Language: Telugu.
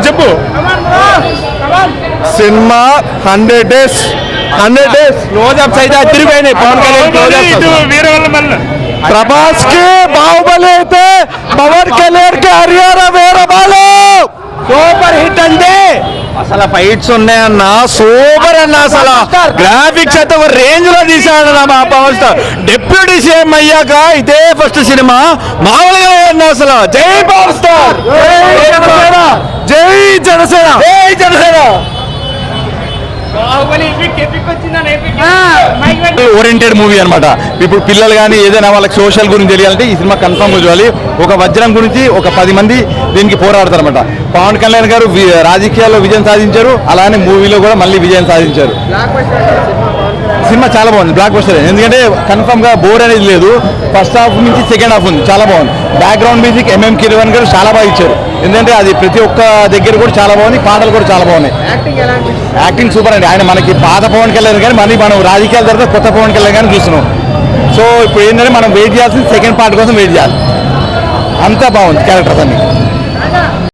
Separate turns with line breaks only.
చెప్పు. సినిమా 100 days క్లోజప్స్ అయితే తిరిగిపోయినాయి. పవన్ కళ్యాణ్ ప్రభాస్ కి బాహుబలి అయితే పవన్ కళ్యాణ్ కి హరియాణ వీరబాలు సూపర్ హిట్ అంటే అసలు ఫైట్స్ ఉన్నాయన్న సూపర్ అన్న. అసలు గ్రాఫిక్స్ అయితే ఒక రేంజ్ లో తీసాడన్న మా పవర్ స్టార్. డిప్యూటీ సీఎం అయ్యాక ఇదే ఫస్ట్ సినిమా మామూలుగా అన్న. అసలు జై పవర్ స్టార్, జై జనసేన, జై జనసేన. ఓరియంటెడ్ మూవీ అనమాట. ఇప్పుడు పిల్లలు కానీ ఏదైనా వాళ్ళకి సోషల్ గురించి తెలియాలంటే ఈ సినిమా కన్ఫర్మ్ చూడాలి. ఒక వజ్రం గురించి ఒక 10 మంది దీనికి పోరాడతారు అనమాట. పవన్ కళ్యాణ్ గారు రాజకీయాల్లో విజయం సాధించారు, అలానే మూవీలో కూడా మళ్ళీ విజయం సాధించారు. సినిమా చాలా బాగుంది, బ్లాక్ బస్టర్. ఎందుకంటే కన్ఫర్మ్ గా బోర్ అనేది లేదు. ఫస్ట్ హాఫ్ నుంచి సెకండ్ హాఫ్ ఉంది, చాలా బాగుంది. బ్యాక్గ్రౌండ్ మ్యూజిక్ ఎంఎం కిరవన్ గారు చాలా బాగా ఇచ్చారు. ఎందుకంటే అది ప్రతి ఒక్క దగ్గర కూడా చాలా బాగుంది. పాటలు కూడా చాలా బాగున్నాయి. యాక్టింగ్ సూపర్ అండి. ఆయన మనకి పాత పవన్ కళ్యాణ్ కానీ మళ్ళీ మనం రాజకీయాల తర్వాత కొత్త పవన్ కళ్యాణ్ కానీ చూస్తున్నాం. సో ఇప్పుడు ఏంటంటే మనం వెయిట్ చేయాల్సింది సెకండ్ పార్ట్ కోసం వెయిట్ చేయాలి. అంతా బాగుంది క్యారెక్టర్స్ అన్ని.